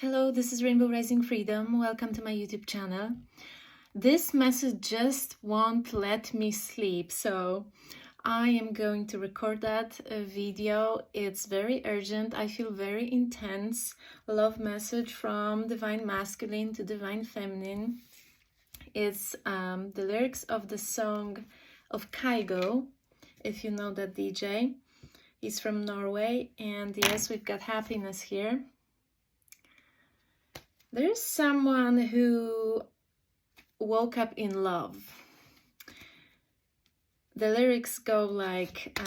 Hello, this is Rainbow Rising Freedom. Welcome to my YouTube channel. This message just won't let me sleep, so I am going to record that video. It's very urgent. I feel very intense. Love message from Divine Masculine to Divine Feminine. It's the lyrics of the song of Kygo, if you know that DJ. He's from Norway, and yes, we've got happiness here. There's someone who woke up in love. The lyrics go like,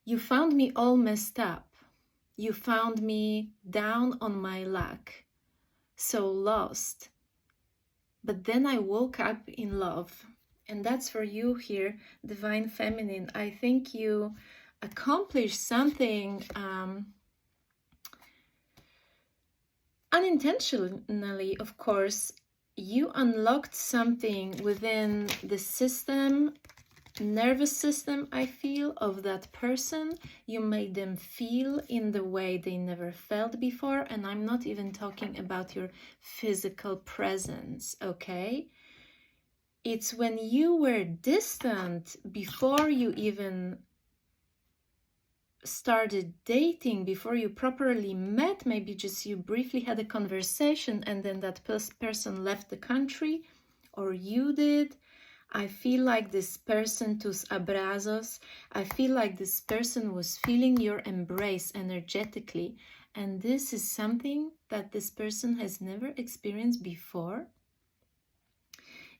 you found me all messed up. You found me down on my luck, so lost. But then I woke up in love. And that's for you here, Divine Feminine. I think you accomplished something unintentionally, of course. You unlocked something within the system, nervous system, I feel, of that person. You made them feel in the way they never felt before. And I'm not even talking about your physical presence, okay? It's when you were distant before you even started dating, before you properly met, maybe just you briefly had a conversation and then that person left the country, or you did. I feel like this person, tus abrazos, I feel like this person was feeling your embrace energetically, and this is something that this person has never experienced before.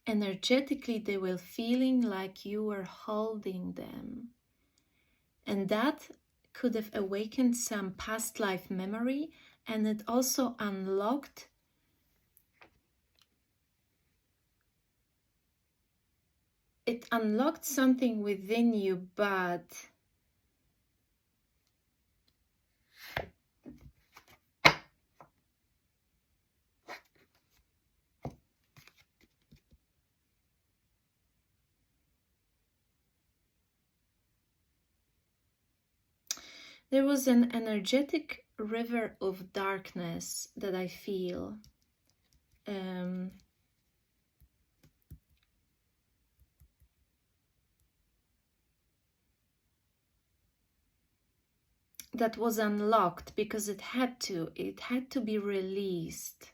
Energetically, they were feeling like you were holding them, and that could have awakened some past life memory, and it also unlocked something within you, but there was an energetic river of darkness that I feel. That was unlocked because it had to be released.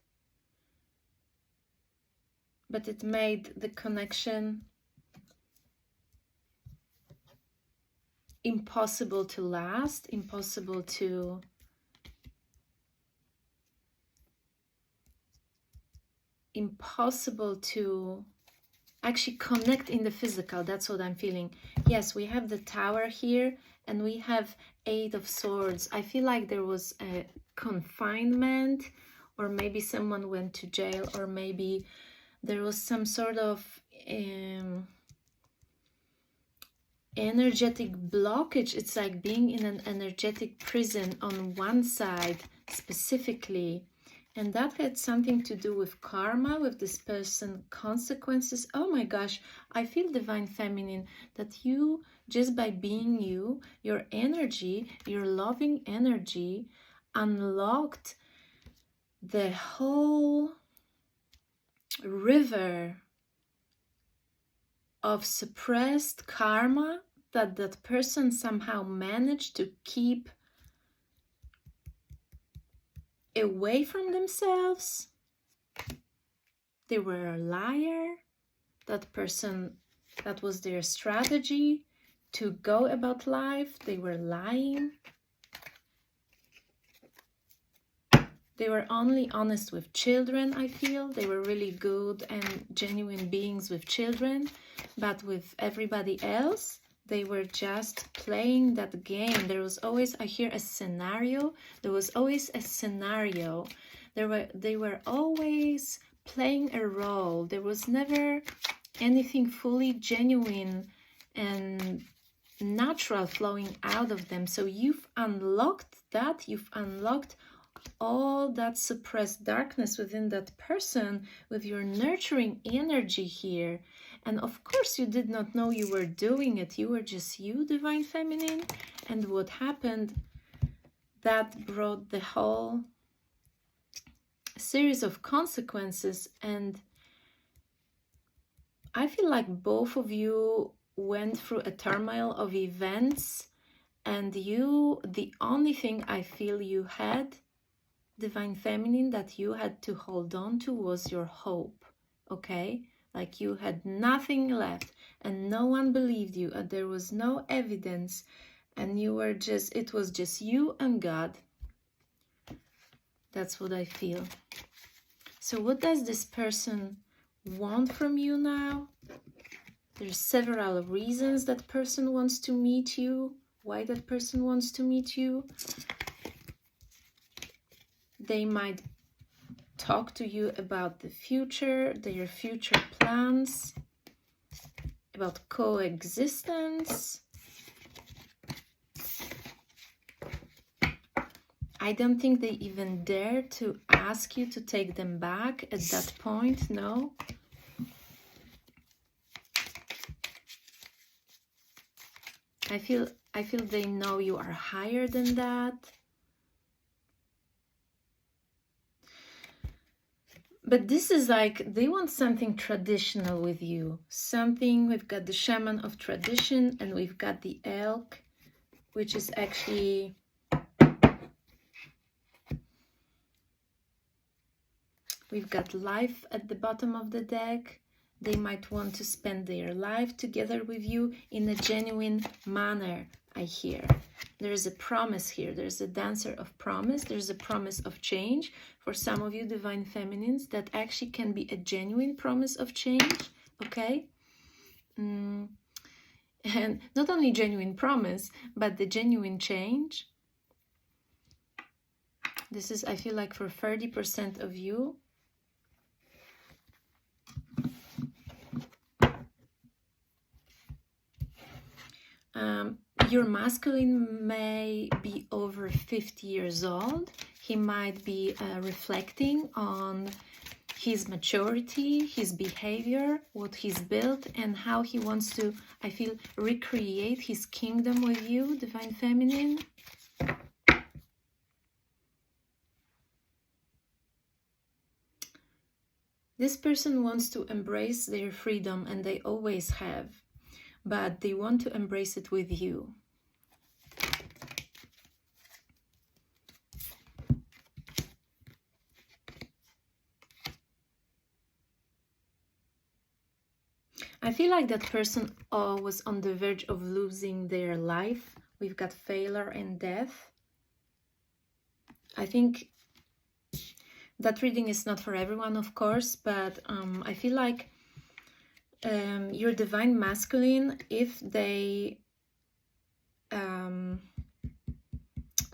But it made the connection impossible to last, impossible to actually connect in the physical. That's what I'm feeling. Yes, we have the Tower here and we have Eight of Swords. I feel like there was a confinement, or maybe someone went to jail, or maybe there was some sort of energetic blockage. It's like being in an energetic prison on one side specifically, and that had something to do with karma, with this person, consequences. Oh my gosh, I feel Divine Feminine, that you, just by being you, your energy, your loving energy, unlocked the whole river of suppressed karma that person somehow managed to keep away from themselves. They were a liar. That person, that was their strategy to go about life. They were lying. They were only honest with children, I feel. They were really good and genuine beings with children, but with everybody else, they were just playing that game. There was always, I hear a scenario. There was always a scenario. They were always playing a role. There was never anything fully genuine and natural flowing out of them. So you've unlocked that. You've unlocked all that suppressed darkness within that person with your nurturing energy here. And of course you did not know you were doing it. You were just you, Divine Feminine. And what happened, that brought the whole series of consequences, and I feel like both of you went through a turmoil of events, and you, the only thing I feel you had, Divine Feminine, that you had to hold on to was your hope, okay? Like you had nothing left and no one believed you and there was no evidence and you were just, it was just you and God. That's what I feel. So what does this person want from you now? There's several reasons that person wants to meet you. Why that person wants to meet you? They might talk to you about the future, their future plans, about coexistence. I don't think they even dare to ask you to take them back at that point, no. I feel they know you are higher than that. But this is like, they want something traditional with you. Something, we've got the shaman of tradition and we've got the elk, which is actually, we've got life at the bottom of the deck. They might want to spend their life together with you in a genuine manner, I hear. There's a promise here. There's a dancer of promise. There's a promise of change. For some of you Divine Feminines, that actually can be a genuine promise of change, okay? And not only genuine promise, but the genuine change. This is, I feel like, for 30% of you. Your masculine may be over 50 years old. He might be reflecting on his maturity, his behavior, what he's built, and how he wants to, I feel, recreate his kingdom with you, Divine Feminine. This person wants to embrace their freedom, and they always have. But they want to embrace it with you. I feel like that person was on the verge of losing their life. We've got failure and death. I think that reading is not for everyone, of course, but I feel like your Divine Masculine, if they, I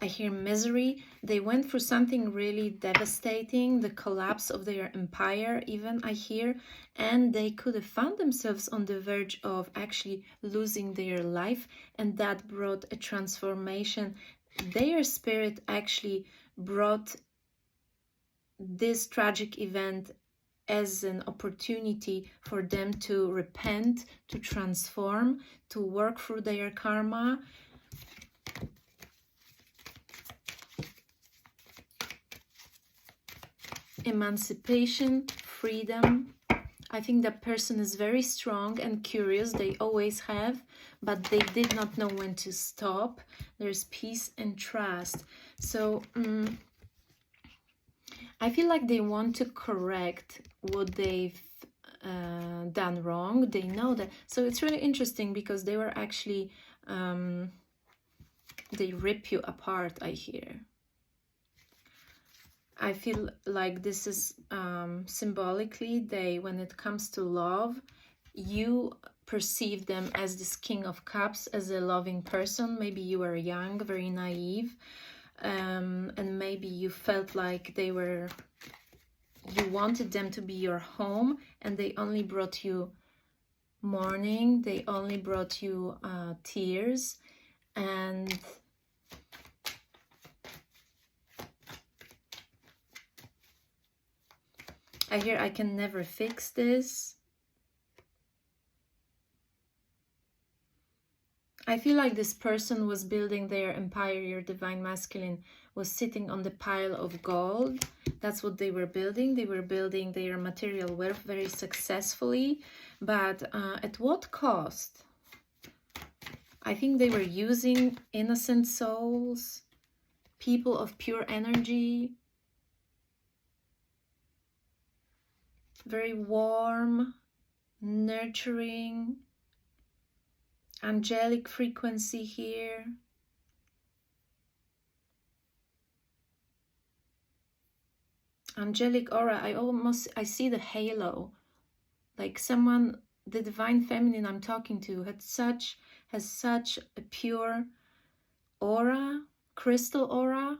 hear misery, they went through something really devastating, the collapse of their empire even, I hear, and they could have found themselves on the verge of actually losing their life, and that brought a transformation. Their spirit actually brought this tragic event as an opportunity for them to repent, to transform, to work through their karma. Emancipation, freedom. I think that person is very strong and curious. They always have, but they did not know when to stop. There's peace and trust. So I feel like they want to correct what they've done wrong. They know that. So it's really interesting because they were actually, they rip you apart, I hear. I feel like this is symbolically, they, when it comes to love, you perceive them as this King of Cups, as a loving person. Maybe you were young, very naive, and maybe you felt like they were, you wanted them to be your home, and they only brought you mourning, they only brought you tears, and I hear, I can never fix this. I feel like this person was building their empire, your Divine Masculine was sitting on the pile of gold. That's what they were building. They were building their material wealth very successfully, but at what cost? I think they were using innocent souls, people of pure energy, very warm, nurturing, angelic frequency here. Angelic aura, I see the halo, like someone, the divine feminine I'm talking to has such a pure aura, crystal aura,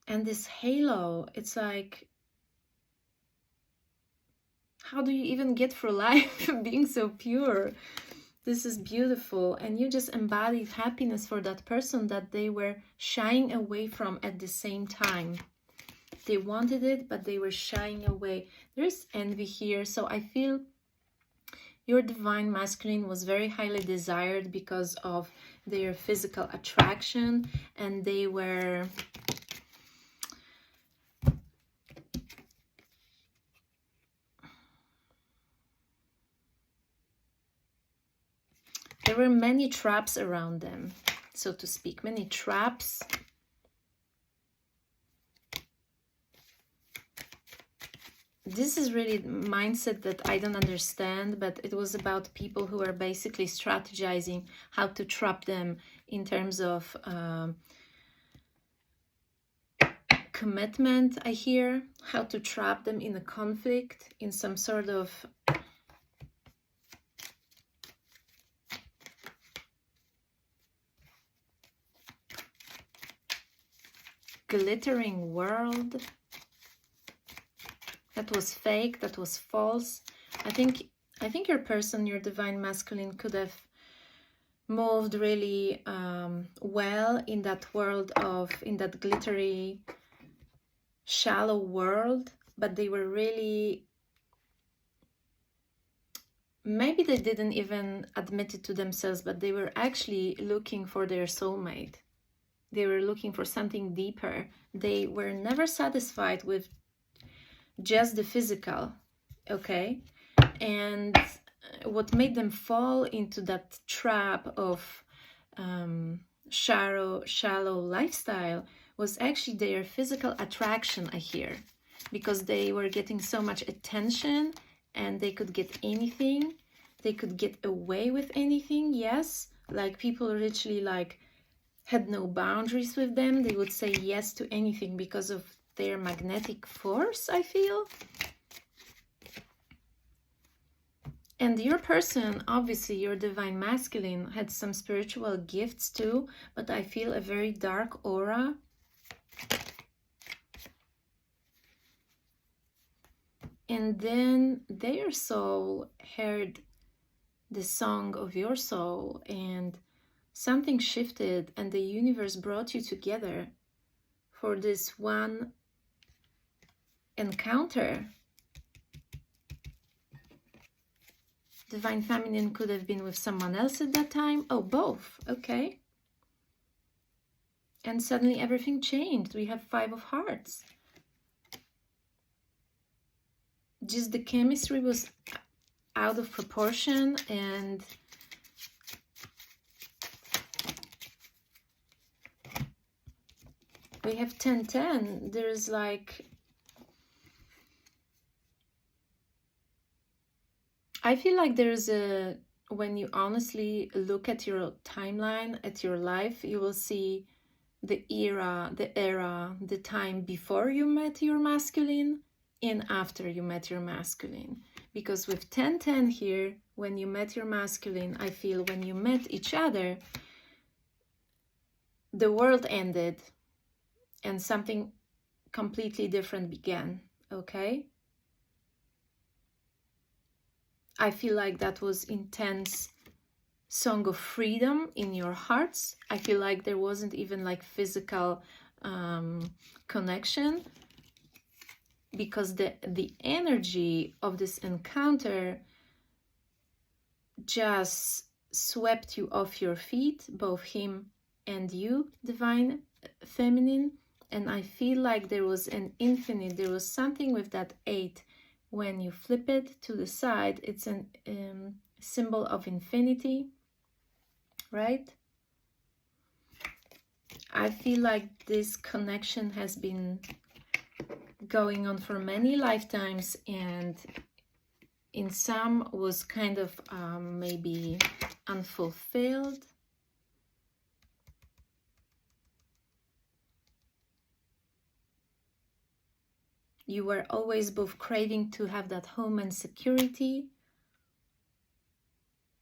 and this halo, it's like, how do you even get through life being so pure? This is beautiful, and you just embodied happiness for that person that they were shying away from at the same time. They wanted it, but they were shying away. There's envy here, so I feel your divine masculine was very highly desired because of their physical attraction, and they were there were many traps around them, so to speak, many traps. This is really mindset that I don't understand, but it was about people who are basically strategizing how to trap them in terms of commitment, I hear, how to trap them in a conflict, in some sort of glittering world. That was fake, that was false. I think your person, your divine masculine, could have moved really well in that world in that glittery, shallow world, but they were really, maybe they didn't even admit it to themselves, but they were actually looking for their soulmate. They were looking for something deeper. They were never satisfied with just the physical, okay? And what made them fall into that trap of shallow lifestyle was actually their physical attraction, I hear, because they were getting so much attention and they could get anything. They could get away with anything, yes. Like people literally like had no boundaries with them. They would say yes to anything because of their magnetic force, I feel. And your person, obviously your divine masculine, had some spiritual gifts too, but I feel a very dark aura. And then their soul heard the song of your soul, and something shifted, and the universe brought you together for this one encounter. Divine feminine could have been with someone else at that time. Oh, both. Okay. And suddenly everything changed. We have 5 of hearts. Just the chemistry was out of proportion, and we have 10-10. There's like, I feel like there's a, when you honestly look at your timeline, at your life, you will see the era, the time before you met your masculine and after you met your masculine. Because with 10-10 here, when you met your masculine, I feel when you met each other, the world ended and something completely different began, okay? I feel like that was intense song of freedom in your hearts. I feel like there wasn't even like physical connection, because the energy of this encounter just swept you off your feet, both him and you, divine feminine. And I feel like there was an infinite, there was something with that 8. When you flip it to the side, it's a symbol of infinity, right? I feel like this connection has been going on for many lifetimes, and in some was kind of maybe unfulfilled. You were always both craving to have that home and security,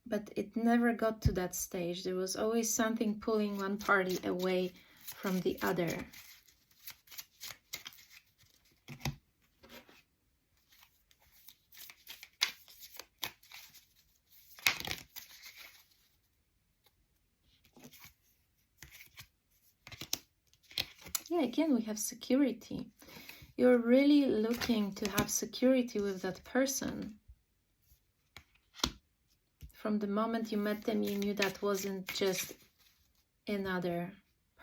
but it never got to that stage. There was always something pulling one party away from the other. Yeah, again, we have security. You're really looking to have security with that person. From the moment you met them, you knew that wasn't just another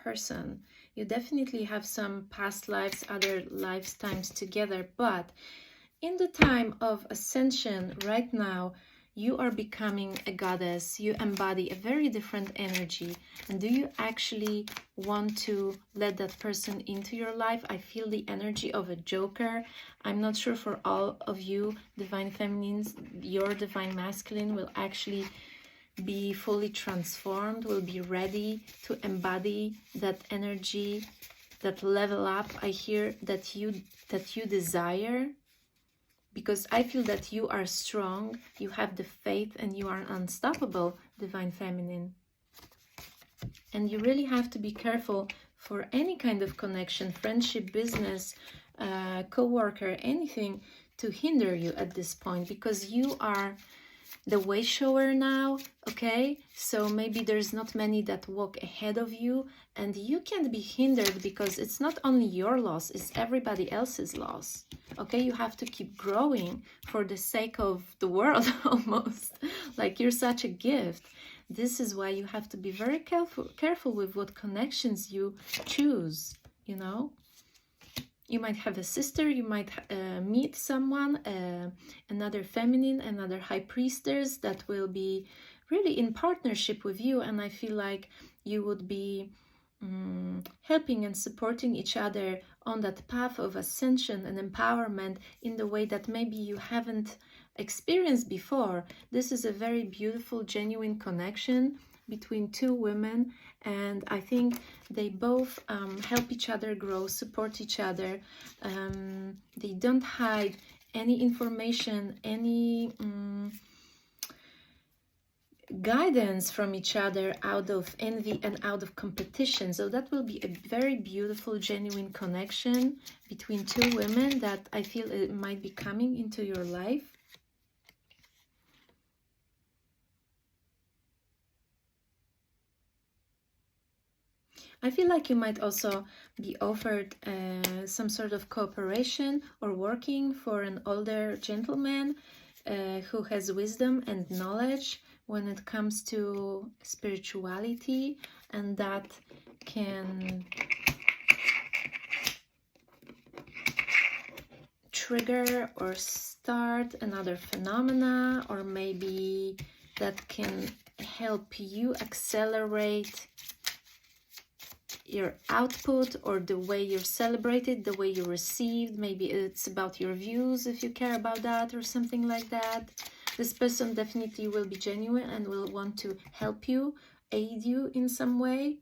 person. You definitely have some past lives, other lifetimes together, but in the time of ascension right now, you are becoming a goddess. You embody a very different energy. And do you actually want to let that person into your life? I feel the energy of a joker. I'm not sure for all of you divine feminines, your divine masculine will actually be fully transformed, will be ready to embody that energy, that level up. I hear that you desire, because I feel that you are strong, you have the faith, and you are unstoppable, divine feminine. And you really have to be careful for any kind of connection, friendship, business, co-worker, anything to hinder you at this point, because you are the way shower now, okay? So maybe there's not many that walk ahead of you, and you can't be hindered because it's not only your loss, it's everybody else's loss, okay? You have to keep growing for the sake of the world almost, like you're such a gift. This is why you have to be very careful with what connections you choose, you know? You might have a sister, you might meet someone, another feminine, another high priestess that will be really in partnership with you. And I feel like you would be helping and supporting each other on that path of ascension and empowerment in the way that maybe you haven't experienced before. This is a very beautiful, genuine connection between two women, and I think they both help each other grow, support each other. They don't hide any information, any guidance from each other out of envy and out of competition. So that will be a very beautiful, genuine connection between two women that I feel it might be coming into your life. I feel like you might also be offered some sort of cooperation or working for an older gentleman who has wisdom and knowledge when it comes to spirituality, and that can trigger or start another phenomena, or maybe that can help you accelerate your output or the way you're celebrated, the way you're received. Maybe it's about your views if you care about that or something like that. This person definitely will be genuine and will want to help you, aid you in some way.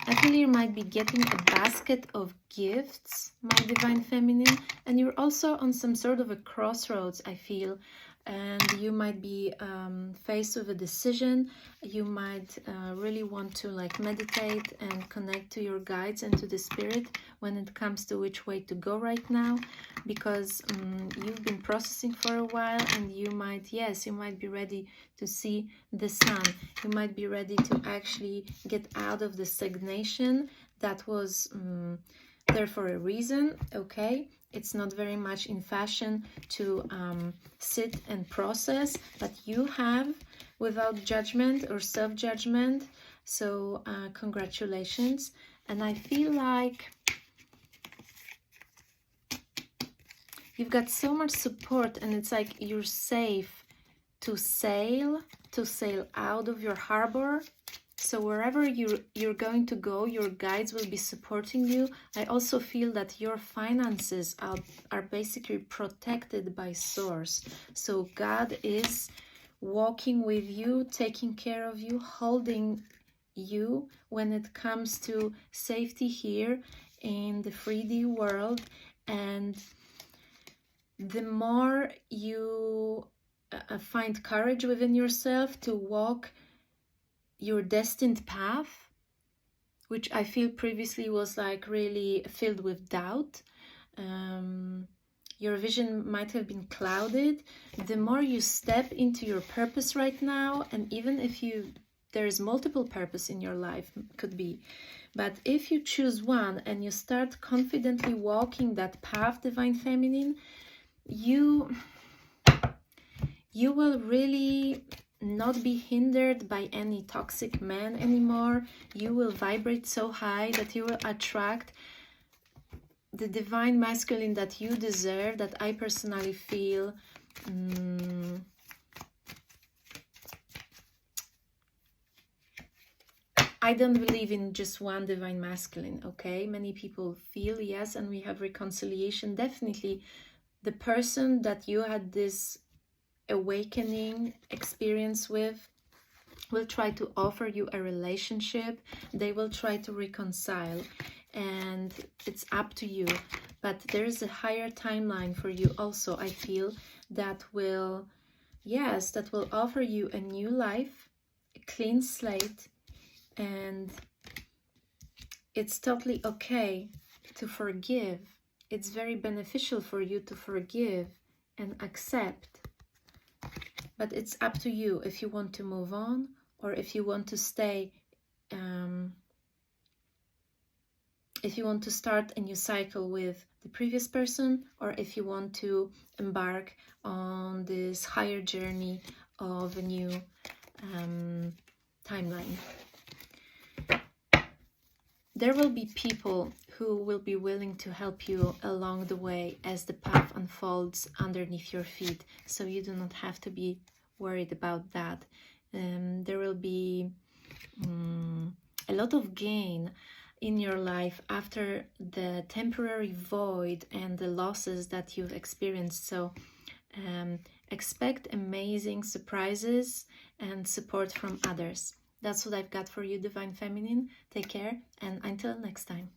I feel you might be getting a basket of gifts, my divine feminine, and you're also on some sort of a crossroads, I feel, and you might be faced with a decision. You might really want to like meditate and connect to your guides and to the spirit when it comes to which way to go right now, because you've been processing for a while, and you might, yes, you might be ready to see the sun. You might be ready to actually get out of the stagnation that was there for a reason, okay? It's not very much in fashion to sit and process, but you have without judgment or self-judgment. So congratulations. And I feel like you've got so much support, and it's like you're safe to sail out of your harbor. So wherever you're going to go, your guides will be supporting you. I also feel that your finances are basically protected by Source. So God is walking with you, taking care of you, holding you when it comes to safety here in the 3D world. And the more you find courage within yourself to walk your destined path, which I feel previously was like really filled with doubt, your vision might have been clouded. The more you step into your purpose right now, and even if there's multiple purpose in your life, could be, but if you choose one and you start confidently walking that path, Divine Feminine, you will really not be hindered by any toxic man anymore. You will vibrate so high that you will attract the divine masculine that you deserve, that I personally feel I don't believe in just one divine masculine, okay? Many people feel, yes, and we have reconciliation. Definitely the person that you had this awakening experience with will try to offer you a relationship. They will try to reconcile, and it's up to you. But there is a higher timeline for you also, I feel, that will, yes, that will offer you a new life, a clean slate. And it's totally okay to forgive. It's very beneficial for you to forgive and accept. But it's up to you if you want to move on, or if you want to stay, if you want to start a new cycle with the previous person, or if you want to embark on this higher journey of a new timeline. There will be people who will be willing to help you along the way as the path unfolds underneath your feet. So you do not have to be worried about that. There will be a lot of gain in your life after the temporary void and the losses that you've experienced. So expect amazing surprises and support from others. That's what I've got for you, Divine Feminine. Take care, and until next time.